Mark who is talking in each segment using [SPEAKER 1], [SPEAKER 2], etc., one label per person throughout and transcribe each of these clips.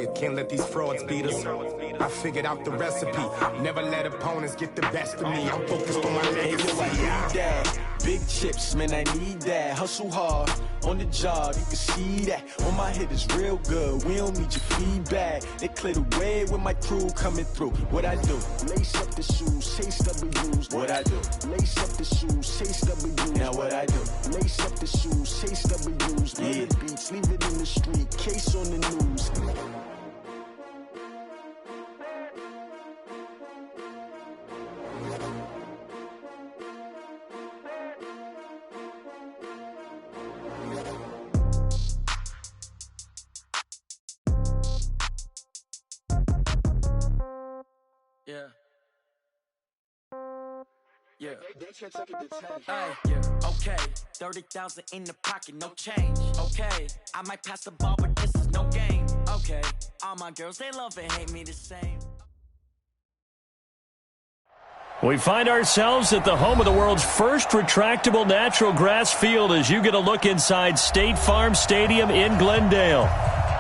[SPEAKER 1] quiet, can't let these frauds beat us. I figured out the recipe, never let opponents get the best of me. I'm focused on my legacy.
[SPEAKER 2] Big chips, man, I need that. Hustle hard on the job, you can see that. On my head is real good, we don't need your feedback. They clear the way with my crew coming through. What I do? Lace up the shoes, chase W's. What I do? Lace up the shoes, chase W's. Now what I do? Lace up the shoes, chase W's. Yeah. The beats, leave it in the street, case on the news.
[SPEAKER 3] Yeah. Okay, 30,000 in the pocket, no change. Okay, I might pass the ball, but this is no game. Okay, all my girls, they love and hate me the same.
[SPEAKER 4] We find ourselves at the home of the world's first retractable natural grass field as you get a look inside State Farm Stadium in Glendale.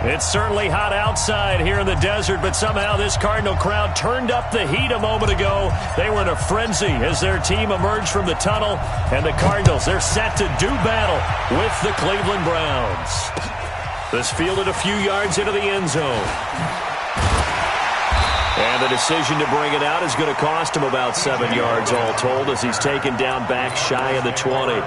[SPEAKER 4] It's certainly hot outside here in the desert, but somehow this Cardinal crowd turned up the heat a moment ago. They were in a frenzy as their team emerged from the tunnel, and the Cardinals, they're set to do battle with the Cleveland Browns. This fielded a few yards into the end zone. And the decision to bring it out is going to cost him about 7 yards all told as he's taken down back shy of the 20.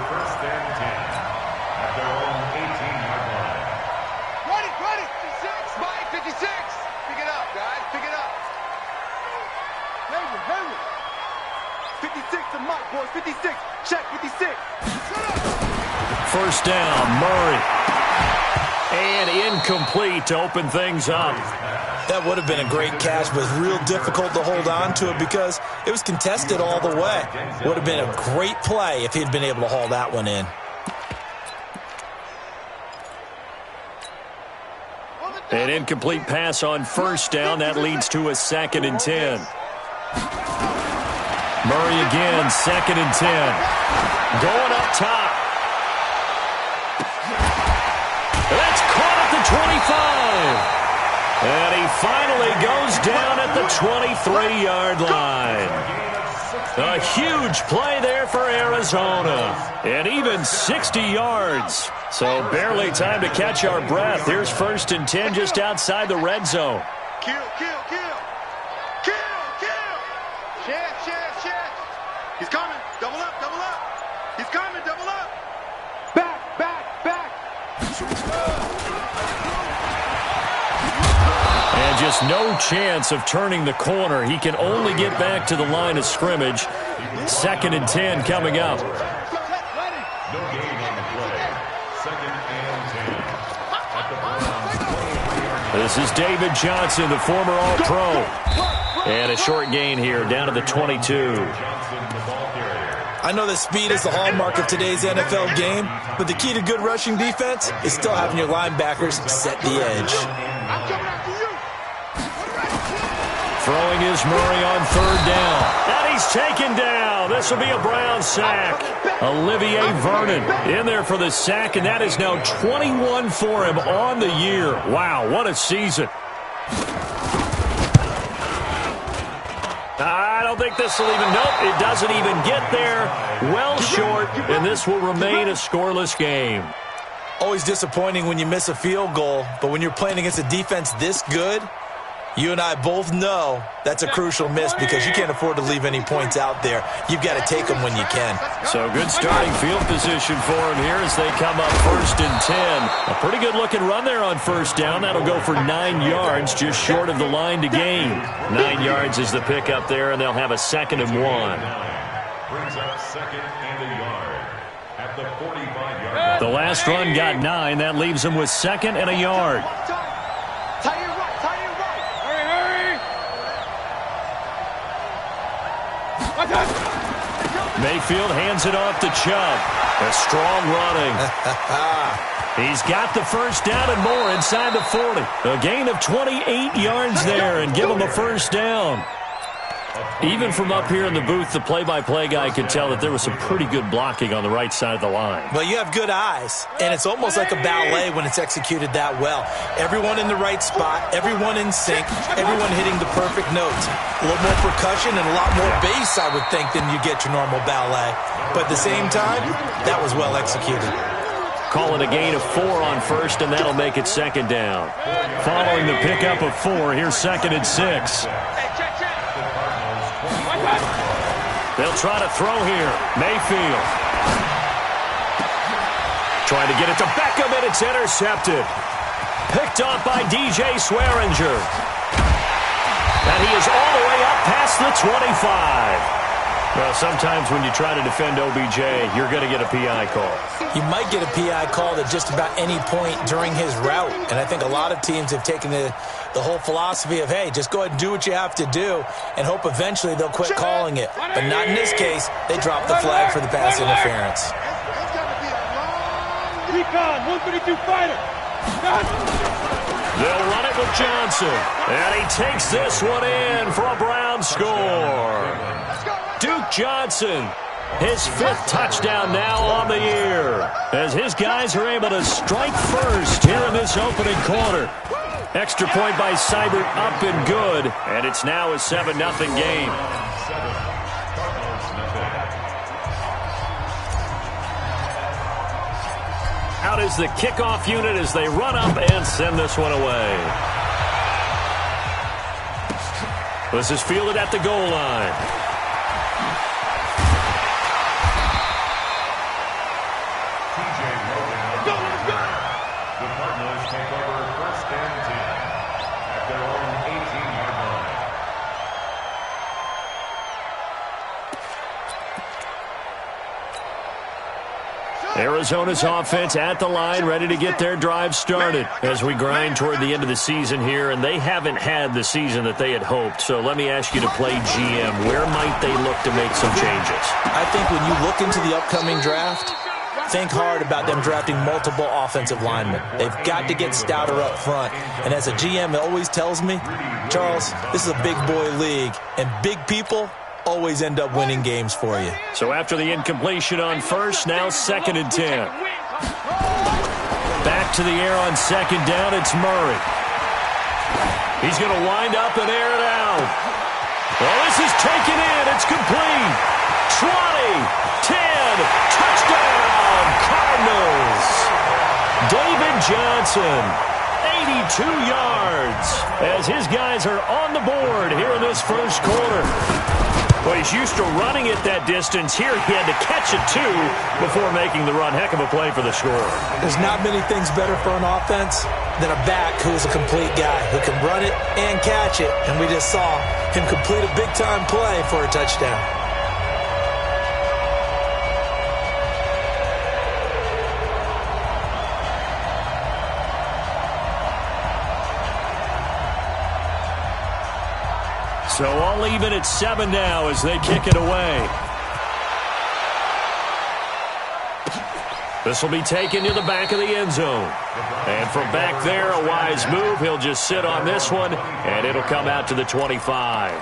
[SPEAKER 4] First down, Murray. And incomplete to open things up.
[SPEAKER 5] That would have been a great catch, but real difficult to hold on to it because it was contested all the way. Would have been a great play if he'd been able to haul that one in.
[SPEAKER 4] An incomplete pass on first down. That leads to a 2nd and 10. Murray again, 2nd and 10. Going up top. That's caught at the 25. And he finally goes down at the 23-yard line. A huge play there for Arizona. And even 60 yards. So barely time to catch our breath. Here's 1st and 10 just outside the red zone.
[SPEAKER 6] Kill. Share. He's coming. Double up. He's coming. Double up. Back.
[SPEAKER 4] And just no chance of turning the corner. He can only get back to the line of scrimmage. 2nd and 10 coming up.
[SPEAKER 6] No gain on the play. 2nd and 10.
[SPEAKER 4] This is David Johnson, the former All-Pro. And a short gain here, down to the 22.
[SPEAKER 5] I know that speed is the hallmark of today's NFL game, but the key to good rushing defense is still having your linebackers set the edge.
[SPEAKER 4] Throwing is Murray on 3rd down. And he's taken down. This will be a Brown sack. Olivier Vernon in there for the sack, and that is now 21 for him on the year. Wow, what a season. I don't think this will even, nope, it doesn't even get there. Well short, and this will remain a scoreless game.
[SPEAKER 5] Always disappointing when you miss a field goal, but when you're playing against a defense this good, you and I both know that's a crucial miss because you can't afford to leave any points out there. You've got to take them when you can.
[SPEAKER 4] So good starting field position for him here as they come up 1st and 10. A pretty good looking run there on 1st down. That'll go for 9 yards, just short of the line to gain. 9 yards is the pickup there, and they'll have a 2nd and 1.
[SPEAKER 6] Brings up 2nd and a yard at the 45-yard line.
[SPEAKER 4] The last run got 9. That leaves them with 2nd and a yard. Mayfield hands it off to Chubb. A strong running. He's got the 1st down and more inside the 40. A gain of 28 yards there and give him a 1st down. Even from up here in the booth, the play-by-play guy could tell that there was some pretty good blocking on the right side of the line.
[SPEAKER 5] Well, you have good eyes, and it's almost like a ballet when it's executed that well. Everyone in the right spot, everyone in sync, everyone hitting the perfect notes. A little more percussion and a lot more bass, I would think, than you get your normal ballet. But at the same time, that was well executed.
[SPEAKER 4] Calling a gain of 4 on first, and that'll make it second down. Following the pickup of 4, here's 2nd and 6. They'll try to throw here. Mayfield. Trying to get it to Beckham, and it's intercepted. Picked off by DJ Swearinger. And he is all the way up past the 25. Well, sometimes when you try to defend OBJ, you're going to get a PI call.
[SPEAKER 5] You might get a PI call at just about any point during his route. And I think a lot of teams have taken the whole philosophy of, hey, just go ahead and do what you have to do and hope eventually they'll quit calling it. But not in this case. They dropped the flag for the pass interference.
[SPEAKER 7] Recon, 132 fighter.
[SPEAKER 4] They'll run it with Johnson. And he takes this one in for a Brown score. Duke Johnson, his 5th touchdown now on the year, as his guys are able to strike first here in this opening quarter. Extra point by Seibert, up and good, and it's now a 7-0 game. Out is the kickoff unit as they run up and send this one away. This is fielded at the goal line. Arizona's offense at the line, ready to get their drive started as we grind toward the end of the season here, and they haven't had the season that they had hoped. So let me ask you to play GM. Where might they look to make some changes?
[SPEAKER 5] I think when you look into the upcoming draft, think hard about them drafting multiple offensive linemen. They've got to get stouter up front. And as a GM, it always tells me, Charles, this is a big boy league, and big people always end up winning games for you.
[SPEAKER 4] So after the incompletion on first, now 2nd and 10. Back to the air on 2nd down, it's Murray. He's going to wind up and air it out. Well, this is taken in. It's complete. 20, 10, touchdown, Cardinals. David Johnson, 82 yards, as his guys are on the board here in this first quarter. Well, he's used to running it that distance. Here he had to catch it, too, before making the run. Heck of a play for the scorer.
[SPEAKER 5] There's not many things better for an offense than a back who is a complete guy who can run it and catch it. And we just saw him complete a big-time play for a touchdown.
[SPEAKER 4] So all even at 7 now as they kick it away. This will be taken to the back of the end zone. And from back there, a wise move. He'll just sit on this one, and it'll come out to the 25.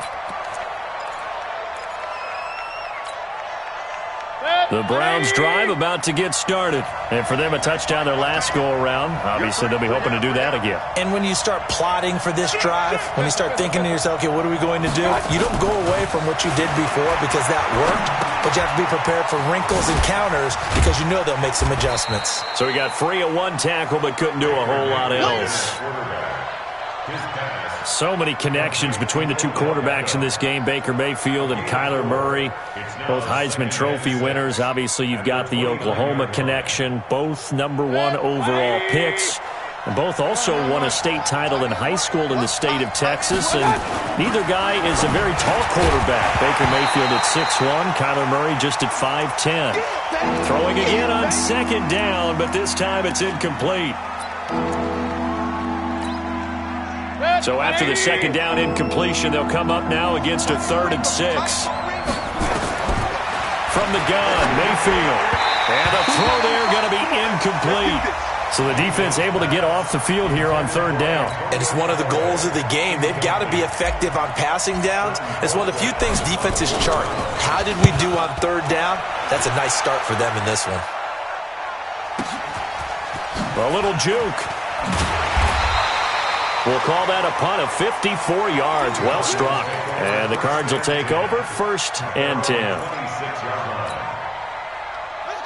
[SPEAKER 4] The Browns drive about to get started. And for them, a touchdown their last go-around. Obviously, they'll be hoping to do that again.
[SPEAKER 5] And when you start plotting for this drive, when you start thinking to yourself, okay, what are we going to do? You don't go away from what you did before because that worked, but you have to be prepared for wrinkles and counters because you know they'll make some adjustments.
[SPEAKER 4] So he got free of 1 tackle but couldn't do a whole lot else. So many connections between the two quarterbacks in this game, Baker Mayfield and Kyler Murray, both Heisman Trophy winners. Obviously, you've got the Oklahoma connection, both #1 overall picks. And both also won a state title in high school in the state of Texas. And neither guy is a very tall quarterback. Baker Mayfield at 6'1", Kyler Murray just at 5'10". Throwing again on 2nd down, but this time it's incomplete. So after the 2nd down incompletion, they'll come up now against a 3rd and 6. From the gun, Mayfield. And a throw there going to be incomplete. So the defense able to get off the field here on third down.
[SPEAKER 5] And it's one of the goals of the game. They've got to be effective on passing downs. It's one of the few things defenses chart. How did we do on third down? That's a nice start for them in this one.
[SPEAKER 4] A little juke. We'll call that a punt of 54 yards. Well struck. And the Cards will take over, 1st and 10.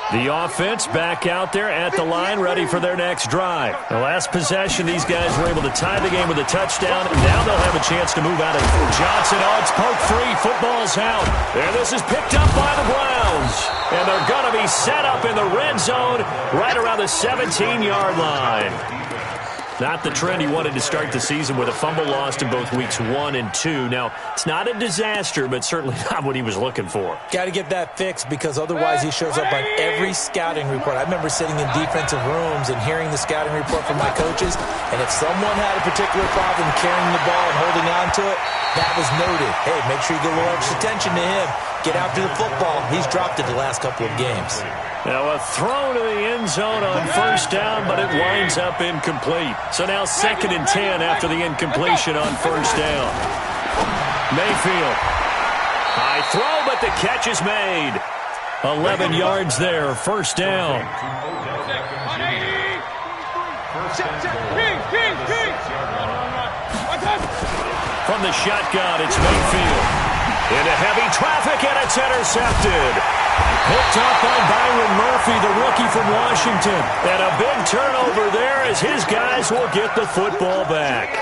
[SPEAKER 4] The offense back out there at the line, ready for their next drive. The last possession, these guys were able to tie the game with a touchdown. Now they'll have a chance to move out of it. Johnson, it's poked free. Football's out. And this is picked up by the Browns. And they're going to be set up in the red zone right around the 17-yard line. Not the trend he wanted to start the season with a fumble lost in both weeks 1 and 2. Now, it's not a disaster, but certainly not what he was looking for.
[SPEAKER 5] Got to get that fixed because otherwise he shows up on every scouting report. I remember sitting in defensive rooms and hearing the scouting report from my coaches, and if someone had a particular problem carrying the ball and holding on to it, that was noted. Hey, make sure you give a little extra attention to him. Get after the football. He's dropped it the last couple of games.
[SPEAKER 4] Now a throw to the end zone on 1st down, but it winds up incomplete. So now 2nd and 10 after the incompletion on 1st down. Mayfield. High throw, but the catch is made. 11 yards there, 1st down. From the shotgun, it's Mayfield. Into heavy traffic, and it's intercepted. Picked up by Byron Murphy, the rookie from Washington. And a big turnover there as his guys will get the football back.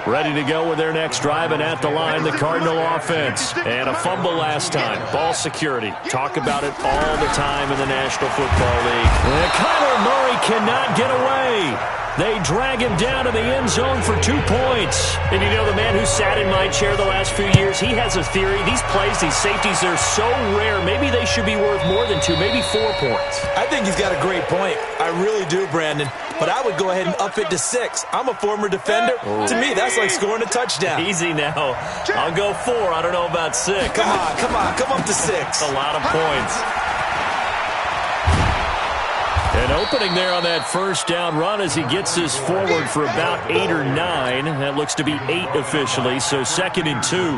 [SPEAKER 4] Ready to go with their next drive, and at the line, the Cardinal offense. And a fumble last time. Ball security. Talk about it all the time in the National Football League. And Kyler Murray cannot get away. They drag him down to the end zone for 2 points. And you know, the man who sat in my chair the last few years, he has a theory. These plays, these safeties, they're so rare. Maybe they should be worth more than 2, maybe 4 points.
[SPEAKER 5] I think he's got a great point. I really do, Brandon. But I would go ahead and up it to 6. I'm a former defender. Ooh. To me, that's like scoring a touchdown.
[SPEAKER 4] Easy now. I'll go 4. I don't know about 6.
[SPEAKER 5] Come on. Come up to 6.
[SPEAKER 4] A lot of points. An opening there on that 1st down run as he gets this forward for about 8 or 9. That looks to be 8 officially, so 2nd and 2.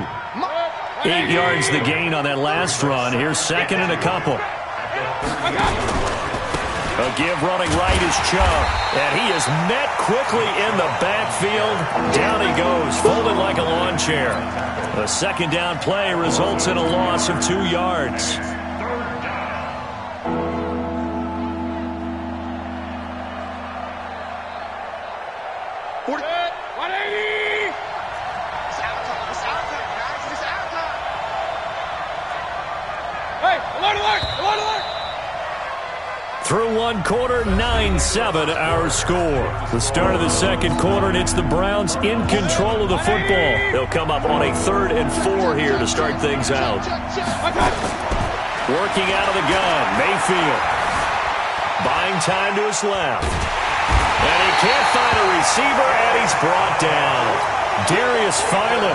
[SPEAKER 4] 8 yards the gain on that last run. Here's 2nd and a couple. A give running right is Chubb. And he is met quickly in the backfield. Down he goes, folded like a lawn chair. The 2nd down play results in a loss of 2 yards. Through 1 quarter, 9-7 our score. The start of the 2nd quarter, and it's the Browns in control of the football. They'll come up on a 3rd and 4 here to start things out. Working out of the gun, Mayfield. Buying time to his left. And he can't find a receiver, and he's brought down. Darius Philon.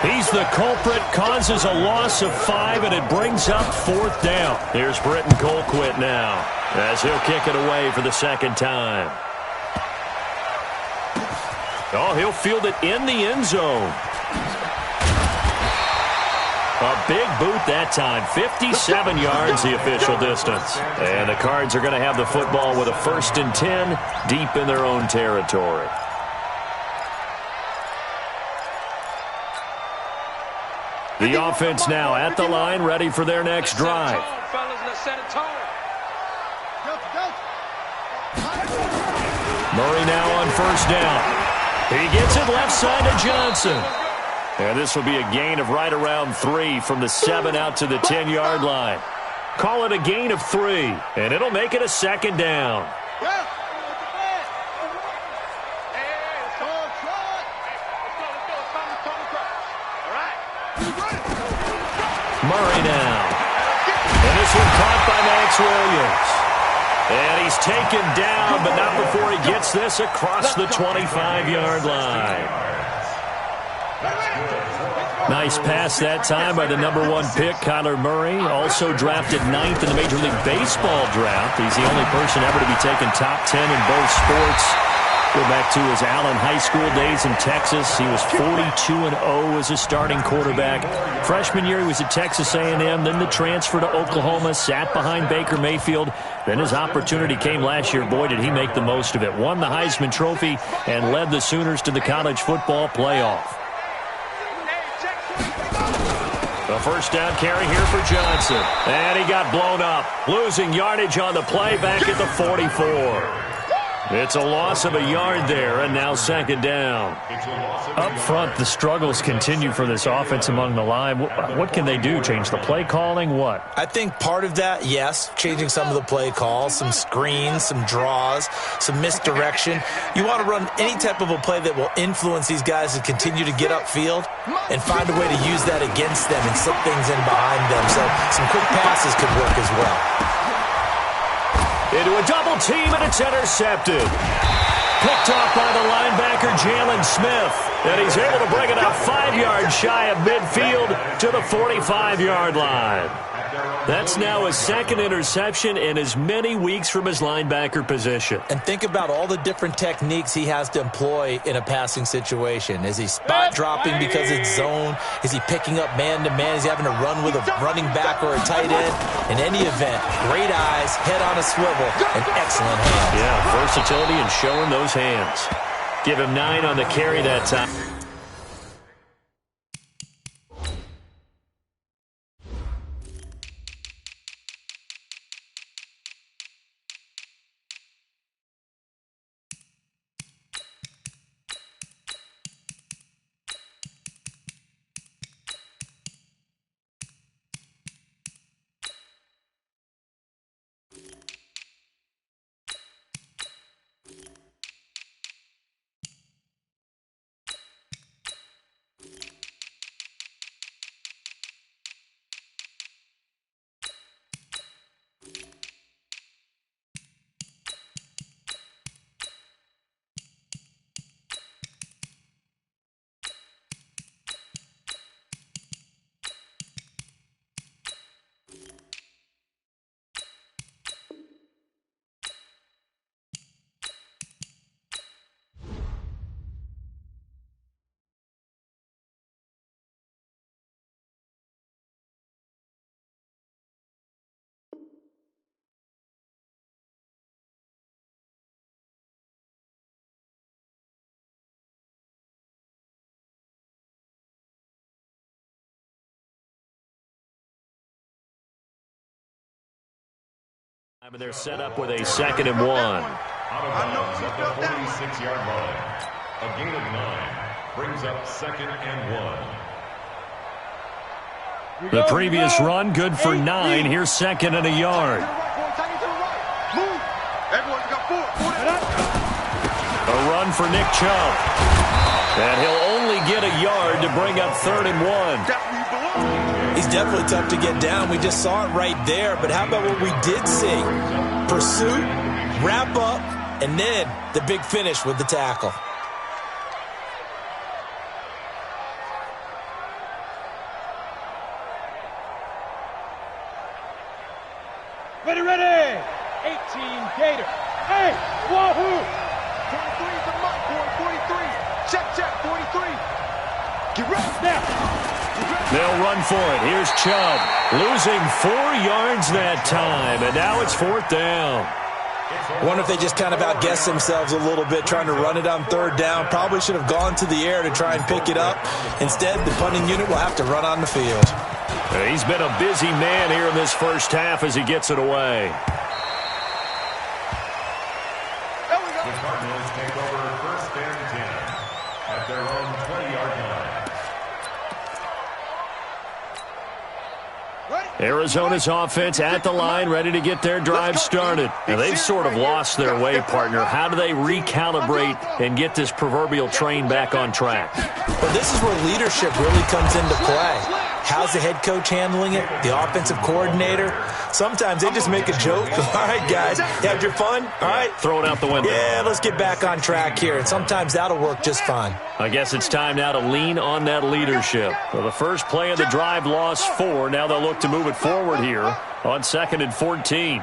[SPEAKER 4] He's the culprit, causes a loss of 5, and it brings up 4th down. Here's Britton Colquitt now, as he'll kick it away for the 2nd time. Oh, he'll field it in the end zone. A big boot that time. 57 yards the official distance. And the Cards are going to have the football with a 1st and 10 deep in their own territory. The offense now at the line, ready for their next drive. Murray now on 1st down. He gets it left side to Johnson. And this will be a gain of right around 3 from the 7 out to the 10-yard line. Call it a gain of 3, and it'll make it a 2nd down. Murray now. And this one caught by Max Williams. And he's taken down, but not before he gets this across the 25-yard line. Nice pass that time by the number 1 pick, Kyler Murray. Also drafted 9th in the Major League Baseball draft. He's the only person ever to be taken top 10 in both sports. Go back to his Allen High School days in Texas. He was 42-0 as a starting quarterback. Freshman year, he was at Texas A&M. Then the transfer to Oklahoma, sat behind Baker Mayfield. Then his opportunity came last year. Boy, did he make the most of it. Won the Heisman Trophy and led the Sooners to the college football playoff. The first down carry here for Johnson. And he got blown up. Losing yardage on the play back at the 44. It's a loss of a yard there, and now second down. Up front, the struggles continue for this offense among the line. What can they do? Change the play calling? What?
[SPEAKER 5] I think part of that, yes, changing some of the play calls, some screens, some draws, some misdirection. You want to run any type of a play that will influence these guys to continue to get upfield and find a way to use that against them and slip things in behind them. So some quick passes could work as well.
[SPEAKER 4] Into a double team, and it's intercepted. Picked off by the linebacker, Jalen Smith. And he's able to bring it up 5 yards shy of midfield to the 45-yard line. That's now his second interception in as many weeks from his linebacker position.
[SPEAKER 5] And think about all the different techniques he has to employ in a passing situation. Is he spot dropping because it's zone? Is he picking up man-to-man? Is he having to run with a running back or a tight end? In any event, great eyes, head on a swivel, and excellent hands.
[SPEAKER 4] Yeah, versatility and showing those hands. Give him 9 on the carry that time. They're set up with a 2nd and 1.
[SPEAKER 6] Out of bounds at the 46-yard line. A gain of 9 brings up 2nd and 1.
[SPEAKER 4] The previous run good for 9. Here's 2nd and a yard. A run for Nick Chubb. And he'll only get a yard to bring up 3rd and 1.
[SPEAKER 5] He's definitely tough to get down. We just saw it right there. But how about what we did see? Pursuit, wrap up, and then the big finish with the tackle.
[SPEAKER 7] Ready, ready. 18 Gator. Hey, wahoo.
[SPEAKER 1] 43 is the mark, boy. 43. Check, 43. Get ready now.
[SPEAKER 4] They'll run for it. Here's Chubb. Losing 4 yards that time, and now it's 4th down.
[SPEAKER 5] I wonder if they just kind of outguessed themselves a little bit trying to run it on 3rd down. Probably should have gone to the air to try and pick it up. Instead, the punting unit will have to run on the field.
[SPEAKER 4] He's been a busy man here in this first half as he gets it away.
[SPEAKER 6] The Cardinals take over 1st and 10 at their own 20-yard line.
[SPEAKER 4] Arizona's offense at the line, ready to get their drive started. And they've sort of lost their way, partner. How do they recalibrate and get this proverbial train back on track?
[SPEAKER 5] Well, this is where leadership really comes into play. How's the head coach handling it? The offensive coordinator? Sometimes they just make a joke. All right, guys, you had your fun? All right.
[SPEAKER 4] Throw it out the window.
[SPEAKER 5] Yeah, let's get back on track here. And sometimes that'll work just fine.
[SPEAKER 4] I guess it's time now to lean on that leadership. Well, the first play of the drive lost 4. Now they'll look to move it forward here on 2nd and 14.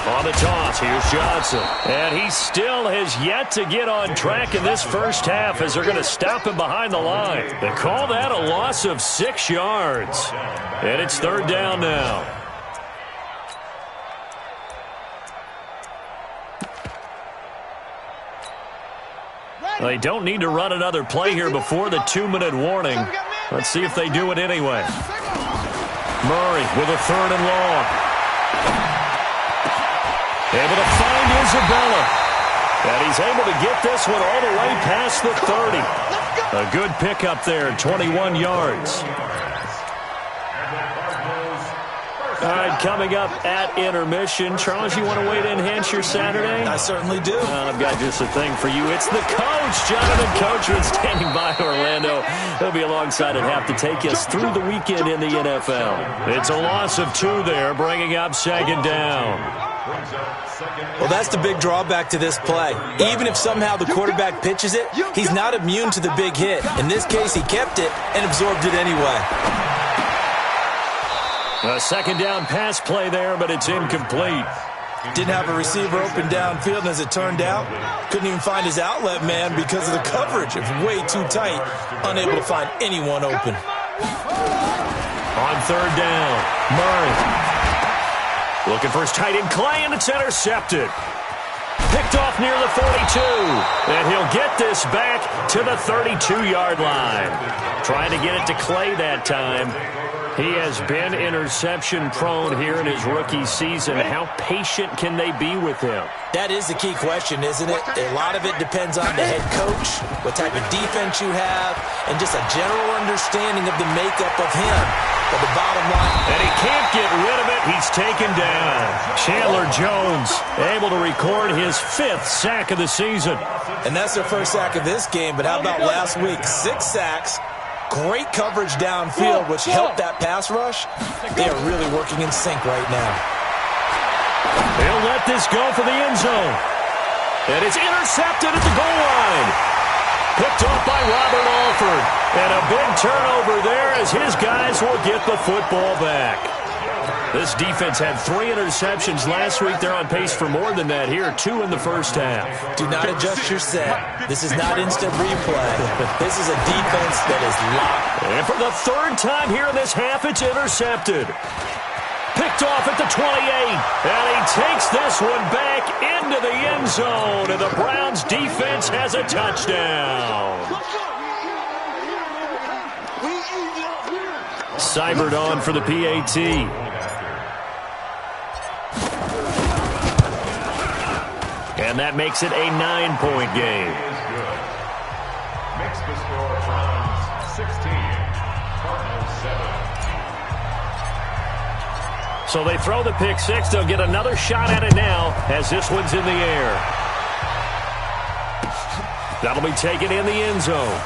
[SPEAKER 4] On the toss, here's Johnson. And he still has yet to get on track in this first half as they're going to stop him behind the line. They call that a loss of 6 yards. And it's 3rd down now. They don't need to run another play here before the 2-minute warning. Let's see if they do it anyway. Murray with a 3rd and long. Able to find Isabella. And he's able to get this one all the way past the 30. A good pickup there, 21 yards. All right, coming up at intermission. Charles, you want to wait to enhance your Saturday?
[SPEAKER 5] I certainly do.
[SPEAKER 4] I've got just a thing for you. It's the coach, Jonathan Coachman, standing by Orlando. He'll be alongside at half to take us through the weekend in the NFL. It's a loss of 2 there, bringing up 2nd down.
[SPEAKER 5] Well, that's the big drawback to this play. Even if somehow the quarterback pitches it, he's not immune to the big hit. In this case, he kept it and absorbed it anyway.
[SPEAKER 4] A 2nd down pass play there, but it's incomplete.
[SPEAKER 5] Didn't have a receiver open downfield, and as it turned out, couldn't even find his outlet man because of the coverage. It was way too tight, unable to find anyone open.
[SPEAKER 4] On 3rd down, Murray. Looking for his tight end, Clay, and it's intercepted. Picked off near the 42. And he'll get this back to the 32-yard line. Trying to get it to Clay that time. He has been interception-prone here in his rookie season. How patient can they be with him?
[SPEAKER 5] That is the key question, isn't it? A lot of it depends on the head coach, what type of defense you have, and just a general understanding of the makeup of him. But the bottom line...
[SPEAKER 4] And he can't get rid of it. He's taken down. Chandler Jones able to record his 5th sack of the season.
[SPEAKER 5] And that's their first sack of this game, but how about last week? 6 sacks. Great coverage downfield, which helped that pass rush. They are really working in sync right now.
[SPEAKER 4] They'll let this go for the end zone. And it's intercepted at the goal line. Picked off by Robert Alford. And a big turnover there as his guys will get the football back. This defense had 3 interceptions last week. They're on pace for more than that here, 2 in the first half.
[SPEAKER 5] Do not adjust your set. This is not instant replay. This is a defense that is locked.
[SPEAKER 4] And for the 3rd time here in this half, it's intercepted. Picked off at the 28. And he takes this one back into the end zone. And the Browns defense has a touchdown. Seibert on for the PAT. And that makes it a 9-point game.
[SPEAKER 6] Makes the score Browns 16, Cardinals 7.
[SPEAKER 4] So they throw the pick 6. They'll get another shot at it now as this one's in the air. That'll be taken in the end zone.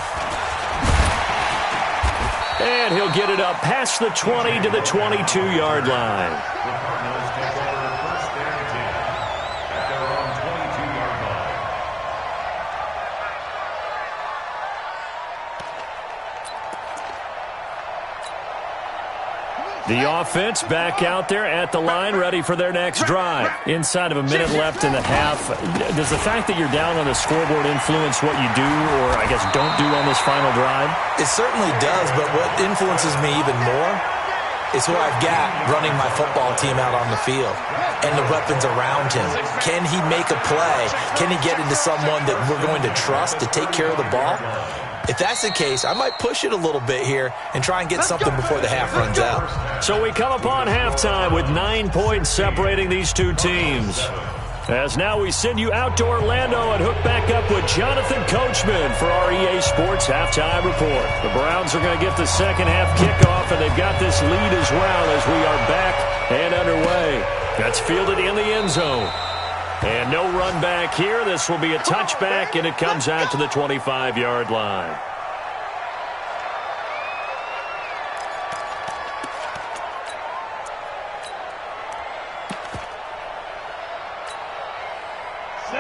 [SPEAKER 4] And he'll get it up past the 20 to the 22-yard line.
[SPEAKER 6] The Cardinals take over 1st and 10 at their own 22-yard line.
[SPEAKER 4] The offense back out there at the line, ready for their next drive. Inside of a minute left in the half. Does the fact that you're down on the scoreboard influence what you do, or I guess don't do on this final drive?
[SPEAKER 5] It certainly does, but what influences me even more is who I've got running my football team out on the field and the weapons around him. Can he make a play? Can he get into someone that we're going to trust to take care of the ball? If that's the case, I might push it a little bit here and try and get something before the half runs out.
[SPEAKER 4] So we come upon halftime with 9 points separating these two teams. As now we send you out to Orlando and hook back up with Jonathan Coachman for our EA Sports Halftime Report. The Browns are going to get the second half kickoff, and they've got this lead as well as we are back and underway. That's fielded in the end zone. And no run back here. This will be a touchback, and it comes out to the 25-yard line.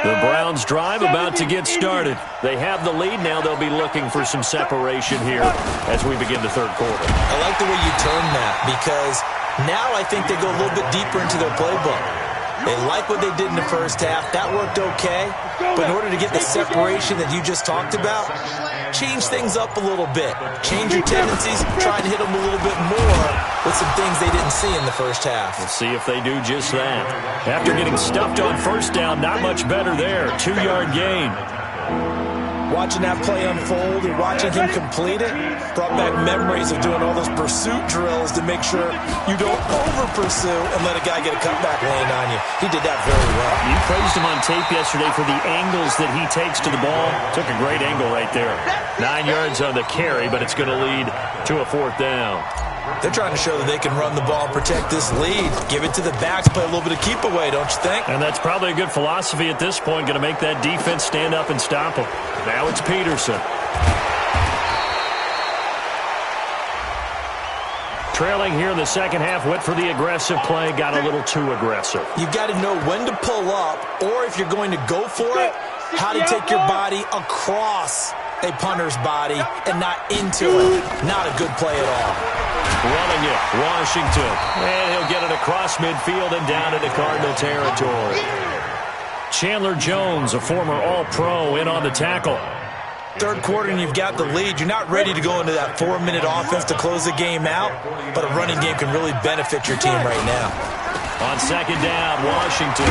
[SPEAKER 4] The Browns drive about to get started. They have the lead. Now they'll be looking for some separation here as we begin the third quarter.
[SPEAKER 5] I like the way you term that because now I think they go a little bit deeper into their playbook. They like what they did in the first half. That worked okay. But in order to get the separation that you just talked about, change things up a little bit. Change your tendencies. Try and hit them a little bit more with some things they didn't see in the first half.
[SPEAKER 4] We'll see if they do just that. After getting stuffed on first down, not much better there. 2-yard gain.
[SPEAKER 5] Watching that play unfold and watching him complete it brought back memories of doing all those pursuit drills to make sure you don't over-pursue and let a guy get a cutback lane on you. He did that very well.
[SPEAKER 4] You praised him on tape yesterday for the angles that he takes to the ball. Took a great angle right there. 9 yards on the carry, but it's going to lead to a 4th down.
[SPEAKER 5] They're trying to show that they can run the ball and protect this lead. Give it to the backs, play a little bit of keep away, don't you think?
[SPEAKER 4] And that's probably a good philosophy at this point. Going to make that defense stand up and stop them. Now it's Peterson. Trailing here in the second half, went for the aggressive play, got a little too aggressive.
[SPEAKER 5] You've got to know when to pull up, or if you're going to go for it, how to take your body across a punter's body and not into it. Not a good play at all.
[SPEAKER 4] Running it, Washington. And he'll get it across midfield and down into Cardinal territory. Chandler Jones, a former All-Pro, in on the tackle.
[SPEAKER 5] Third quarter and you've got the lead. You're not ready to go into that 4-minute offense to close the game out, but a running game can really benefit your team right now.
[SPEAKER 4] On second down, Washington.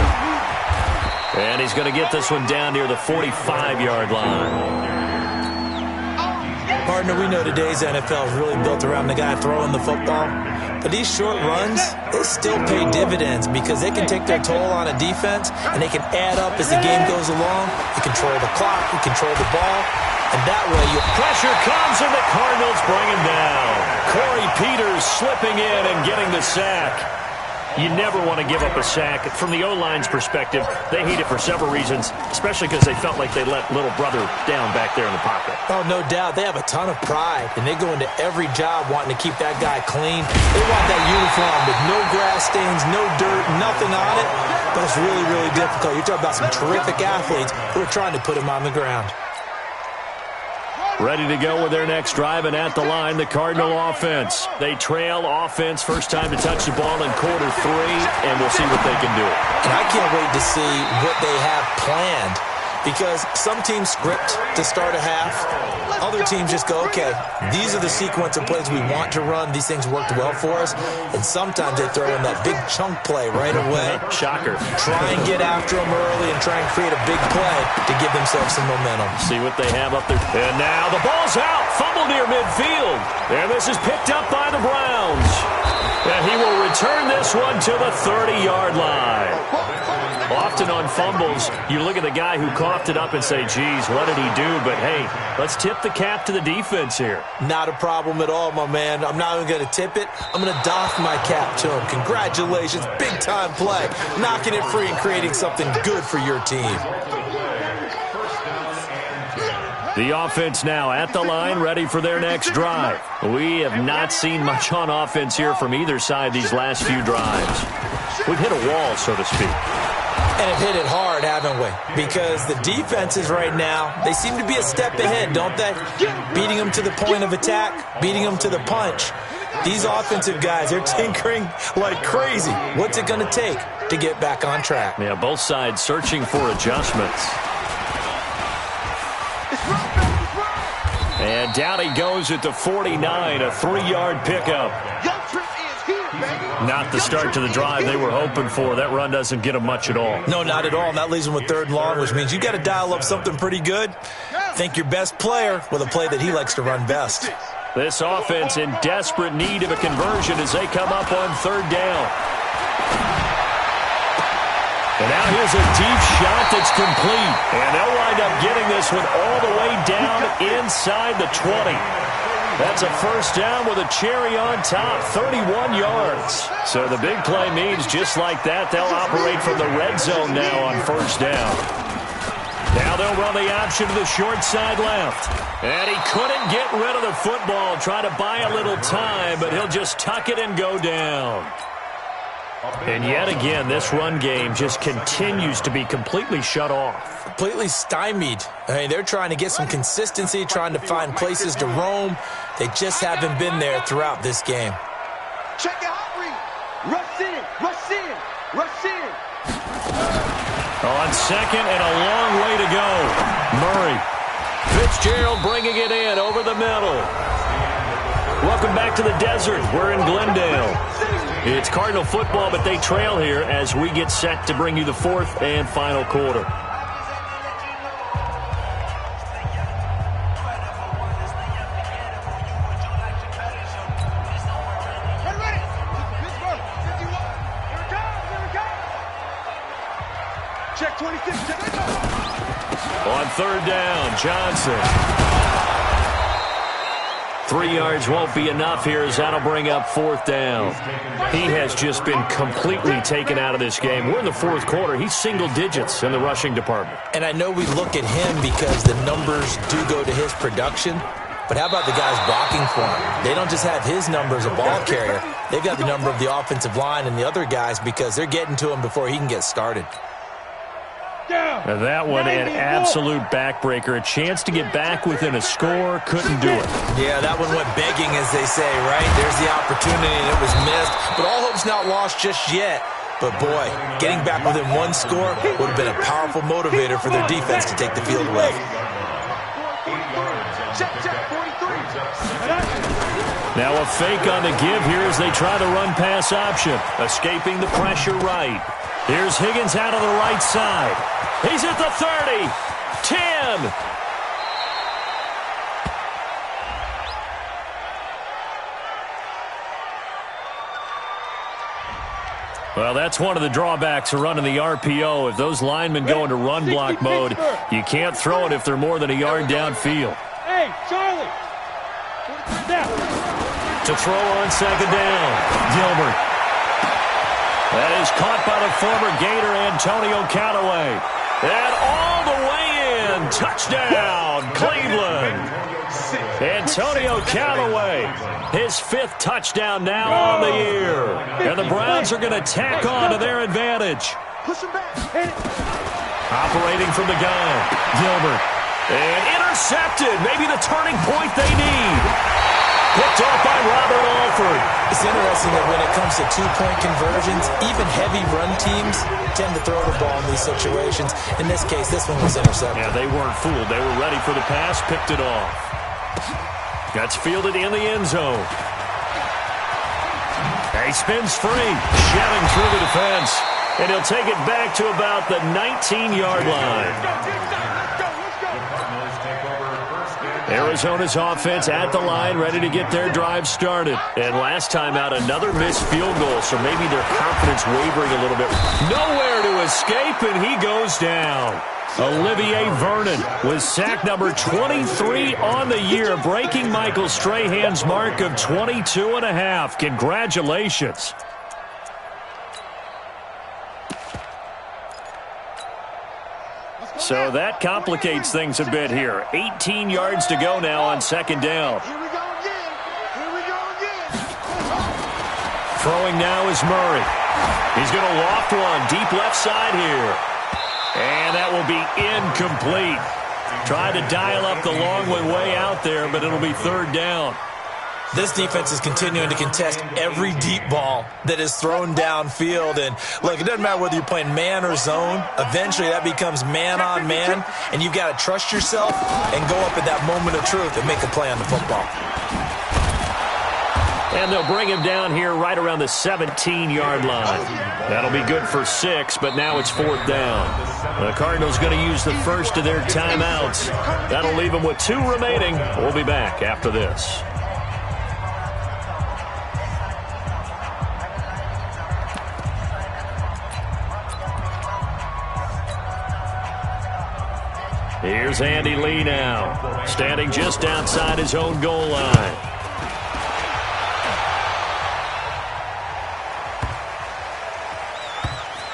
[SPEAKER 4] And he's going to get this one down near the 45-yard line.
[SPEAKER 5] Partner, we know today's NFL is really built around the guy throwing the football. But these short runs, they still pay dividends because they can take their toll on a defense and they can add up as the game goes along. You control the clock, you control the ball, and that way you...
[SPEAKER 4] Pressure comes and the Cardinals bring him down. Corey Peters slipping in and getting the sack. You never want to give up a sack. From the O-line's perspective, they hate it for several reasons, especially because they felt like they let little brother down back there in the pocket.
[SPEAKER 5] Oh, no doubt. They have a ton of pride, and they go into every job wanting to keep that guy clean. They want that uniform with no grass stains, no dirt, nothing on it, but it's really, really difficult. You're talking about some terrific athletes who are trying to put him on the ground.
[SPEAKER 4] Ready to go with their next drive, and at the line, the Cardinal offense. They trail offense, first time to touch the ball in quarter 3, and we'll see what they can do.
[SPEAKER 5] And I can't wait to see what they have planned, because some teams script to start a half. Other teams just go, okay, these are the sequence of plays we want to run. These things worked well for us. And sometimes they throw in that big chunk play right away.
[SPEAKER 4] Shocker.
[SPEAKER 5] Try and get after them early and try and create a big play to give themselves some momentum.
[SPEAKER 4] See what they have up there. And now the ball's out. Fumble near midfield. And this is picked up by the Browns. And he will return this one to the 30-yard line. Often on fumbles, you look at the guy who coughed it up and say, geez, what did he do? But, hey, let's tip the cap to the defense here.
[SPEAKER 5] Not a problem at all, my man. I'm not even going to tip it. I'm going to doff my cap to him. Congratulations. Big-time play. Knocking it free and creating something good for your team.
[SPEAKER 4] The offense now at the line, ready for their next drive. We have not seen much on offense here from either side these last few drives. We've hit a wall, so to speak.
[SPEAKER 5] And have hit it hard, haven't we? Because the defenses right now, they seem to be a step ahead, don't they? Beating them to the point of attack, beating them to the punch. These offensive guys, they're tinkering like crazy. What's it going to take to get back on track?
[SPEAKER 4] Yeah, both sides searching for adjustments. And down he goes at the 49, a 3-yard pickup. Not the start to the drive they were hoping for. That run doesn't get them much at all.
[SPEAKER 5] No, not at all. And that leaves them with 3rd and long, which means you got to dial up something pretty good. Think your best player with a play that he likes to run best.
[SPEAKER 4] This offense in desperate need of a conversion as they come up on 3rd down. And now here's a deep shot that's complete. And they'll wind up getting this one all the way down inside the 20. That's a 1st down with a cherry on top, 31 yards. So the big play means just like that, they'll operate from the red zone now on 1st down. Now they'll run the option to the short side left. And he couldn't get rid of the football, try to buy a little time, but he'll just tuck it and go down. And yet again, this run game just continues to be completely shut off.
[SPEAKER 5] Completely stymied. I mean, they're trying to get some consistency, trying to find places to roam. They just haven't been there throughout this game.
[SPEAKER 7] Check it out, read. Rush in, rush in, rush in.
[SPEAKER 4] On second and a long way to go. Murray. Fitzgerald bringing it in over the middle. Welcome back to the desert. We're in Glendale. It's Cardinal football, but they trail here as we get set to bring you the fourth and final quarter.
[SPEAKER 7] Check 26.
[SPEAKER 4] On third down, Johnson. 3 yards won't be enough here as that'll bring up fourth down. He has just been completely taken out of this game. We're in the fourth quarter. He's single digits in the rushing department.
[SPEAKER 5] And I know we look at him because the numbers do go to his production. But how about the guys blocking for him? They don't just have his number as a ball carrier. They've got the number of the offensive line and the other guys because they're getting to him before he can get started.
[SPEAKER 4] Now that one, an absolute backbreaker. A chance to get back within a score, couldn't do it.
[SPEAKER 5] Yeah, that one went begging, as they say, right? There's the opportunity, and it was missed. But all hope's not lost just yet. But, boy, getting back within one score would have been a powerful motivator for their defense to take the field away.
[SPEAKER 4] Now a fake on the give here as they try the run-pass option. Escaping the pressure right. Here's Higgins out of the right side. He's at the 30, 10. Well, that's one of the drawbacks of running the RPO. If those linemen go into run block mode, you can't throw it if they're more than a yard downfield.
[SPEAKER 7] Hey, Charlie.
[SPEAKER 4] To throw on second down, Gilbert. That is caught by the former Gator, Antonio Callaway. And all the way in. Touchdown, Cleveland. Antonio Callaway, his fifth touchdown now on the year. And the Browns are going to tack on to their advantage. Operating from the gun, Gilbert. And intercepted. Maybe the turning point they need. Picked off by Robert Alford.
[SPEAKER 5] It's interesting that when it comes to two-point conversions, even heavy run teams tend to throw the ball in these situations. In this case, this one was intercepted.
[SPEAKER 4] Yeah, they weren't fooled. They were ready for the pass, picked it off. That's fielded in the end zone. He spins free, shoving through the defense. And he'll take it back to about the 19-yard line. Arizona's offense at the line, ready to get their drive started. And last time out, another missed field goal, so maybe their confidence wavering a little bit. Nowhere to escape, and he goes down. Olivier Vernon with sack number 23 on the year, breaking Michael Strahan's mark of 22.5. Congratulations. So that complicates things a bit here. 18 yards to go now on second down.
[SPEAKER 7] Here we go again. Here we go again.
[SPEAKER 4] Throwing now is Murray. He's going to loft one deep left side here. And that will be incomplete. Tried to dial up the long one way out there, but it'll be third down.
[SPEAKER 5] This defense is continuing to contest every deep ball that is thrown downfield. And, look, it doesn't matter whether you're playing man or zone. Eventually that becomes man on man, and you've got to trust yourself and go up at that moment of truth and make a play on the football.
[SPEAKER 4] And they'll bring him down here right around the 17-yard line. That'll be good for 6, but now it's fourth down. The Cardinals going to use the first of their timeouts. That'll leave them with 2 remaining. We'll be back after this. Here's Andy Lee now, standing just outside his own goal line.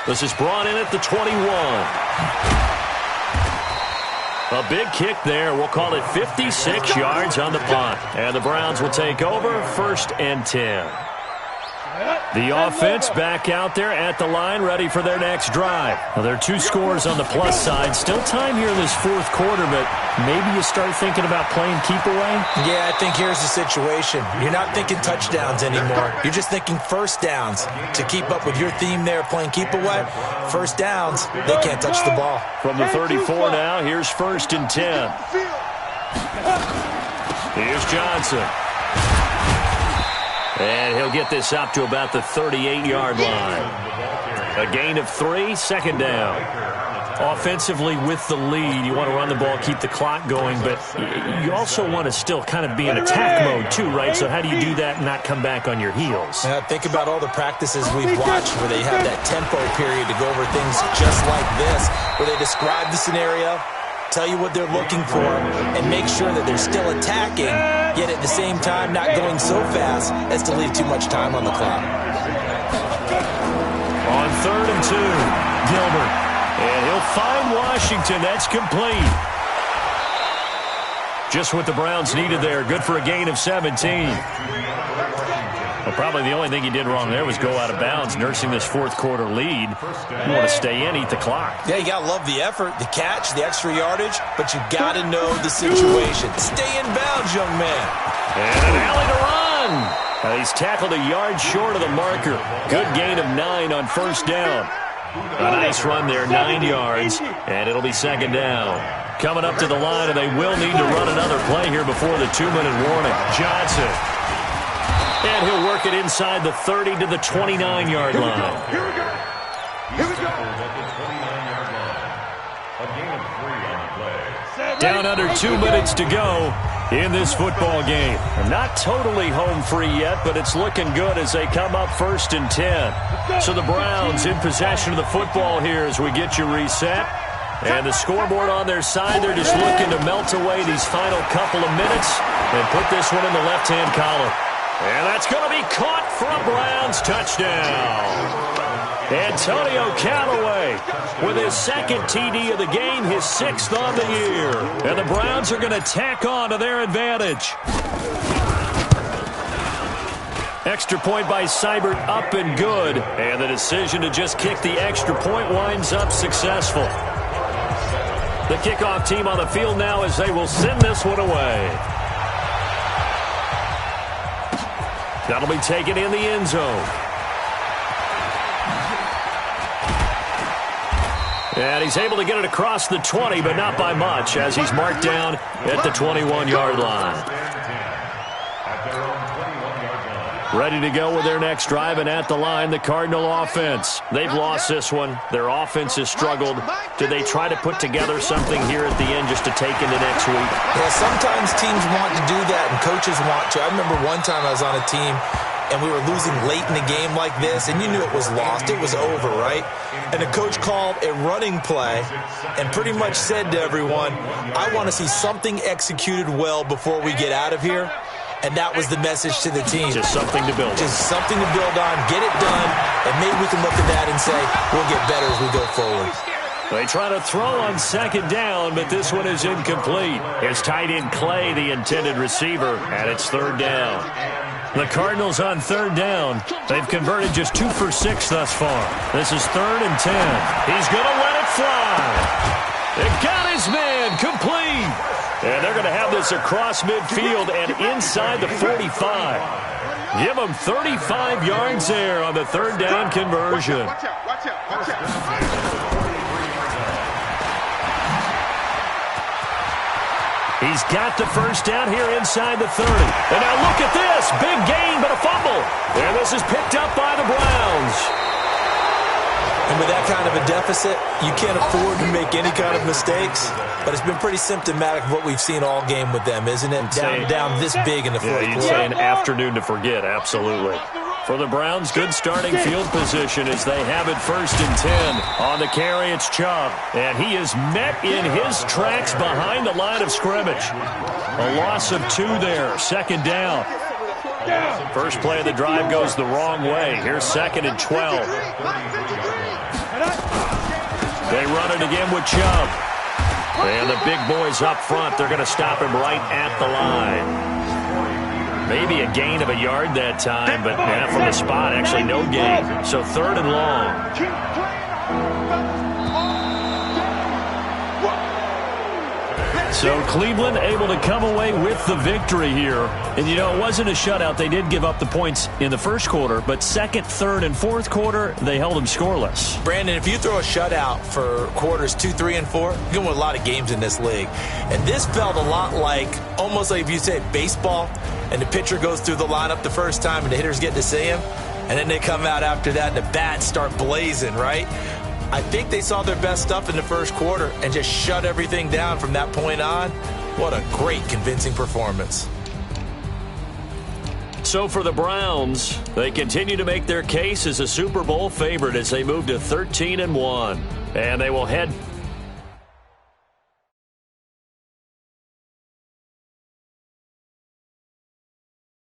[SPEAKER 4] This is brought in at the 21. A big kick there. We'll call it 56 yards on the punt. And the Browns will take over, 1st and 10. The offense back out there at the line, ready for their next drive. Well, there are 2 scores on the plus side. Still time here in this fourth quarter, but maybe you start thinking about playing keep away?
[SPEAKER 5] Yeah, I think here's the situation. You're not thinking touchdowns anymore. You're just thinking first downs. To keep up with your theme there, playing keep away, first downs, they can't touch the ball.
[SPEAKER 4] From the 34 now, here's 1st and 10. Here's Johnson. And he'll get this up to about the 38-yard line. A gain of 3, 2nd down. Offensively with the lead, you want to run the ball, keep the clock going, but you also want to still kind of be in attack mode too, right? So how do you do that and not come back on your heels?
[SPEAKER 5] Think about all the practices we've watched where they have that tempo period to go over things just like this, where they describe the scenario, tell you what they're looking for, and make sure that they're still attacking, yet at the same time not going so fast as to leave too much time on the clock.
[SPEAKER 4] On 3rd and 2, Gilbert. And he'll find Washington. That's complete. Just what the Browns needed there. Good for a gain of 17. Well, probably the only thing he did wrong there was go out of bounds, nursing this fourth quarter lead. You want to stay in, eat the clock.
[SPEAKER 5] Yeah, you got to love the effort, the catch, the extra yardage, but you got to know the situation. Stay in bounds, young man.
[SPEAKER 4] And an alley to run. He's tackled a yard short of the marker. Good gain of 9 on 1st down. A nice run there, 9 yards, and it'll be 2nd down. Coming up to the line, and they will need to run another play here before the 2-minute warning. Johnson. And he'll work it inside the 30 to the 29-yard line.
[SPEAKER 6] Here we go. Here we go. At the 29-yard line. A gain of 3 on the play.
[SPEAKER 4] Down under 2 minutes to go in this football game. Not totally home free yet, but it's looking good as they come up 1st and 10. So the Browns in possession of the football here as we get you reset. And the scoreboard on their side, they're just looking to melt away these final couple of minutes and put this one in the left-hand column. And that's going to be caught for a Browns touchdown. Antonio Callaway with his 2nd TD of the game, his 6th on the year. And the Browns are going to tack on to their advantage. Extra point by Seibert, up and good. And the decision to just kick the extra point winds up successful. The kickoff team on the field now as they will send this one away. That'll be taken in the end zone. And he's able to get it across the 20, but not by much, as he's marked down at the 21-yard line. Ready to go with their next drive, and at the line, the Cardinal offense. They've lost this one. Their offense has struggled. Do they try to put together something here at the end just to take into next week?
[SPEAKER 5] Yeah, sometimes teams want to do that, and coaches want to. I remember one time I was on a team, and we were losing late in a game like this, and you knew it was lost. It was over, right? And the coach called a running play and pretty much said to everyone, I want to see something executed well before we get out of here. And that was the message to the team.
[SPEAKER 4] Just something to build on.
[SPEAKER 5] Just something to build on, get it done, and maybe we can look at that and say, we'll get better as we go forward.
[SPEAKER 4] They try to throw on 2nd down, but this one is incomplete. It's tight end Clay, the intended receiver, and it's 3rd down. The Cardinals on 3rd down. They've converted just 2 for 6 thus far. This is 3rd and 10. He's going to let it fly. It got his man complete. And they're going to have this across midfield and inside the 45. Give them 35 yards there on the 3rd down conversion.
[SPEAKER 7] Watch out, watch out, watch out.
[SPEAKER 4] He's got the 1st down here inside the 30. And now look at this. Big gain, but a fumble. And this is picked up by the Browns.
[SPEAKER 5] And with that kind of a deficit, you can't afford to make any kind of mistakes. But it's been pretty symptomatic of what we've seen all game with them, isn't it? Down this big in the fourth quarter.
[SPEAKER 4] You'd say an afternoon to forget, absolutely. For the Browns, good starting field position as they have it 1st and 10. On the carry, it's Chubb. And he is met in his tracks behind the line of scrimmage. A loss of 2 there, 2nd down. First play of the drive goes the wrong way. Here's 2nd and 12. They run it again with Chubb. And the big boys up front, they're going to stop him right at the line. Maybe a gain of a yard that time, but from the spot, actually no gain. So 3rd and long.
[SPEAKER 7] Keep playing hard, fellas.
[SPEAKER 4] So Cleveland able to come away with the victory here. And, you know, it wasn't a shutout. They did give up the points in the first quarter, but second, third, and fourth quarter, they held them scoreless.
[SPEAKER 5] Brandon, if you throw a shutout for quarters 2, 3, and 4, you're going to win a lot of games in this league. And this felt a lot like, almost like if you said baseball, and the pitcher goes through the lineup the first time and the hitters get to see him, and then they come out after that and the bats start blazing, right? I think they saw their best stuff in the first quarter and just shut everything down from that point on. What a great, convincing performance.
[SPEAKER 4] So for the Browns, they continue to make their case as a Super Bowl favorite as they move to 13-1. And they will head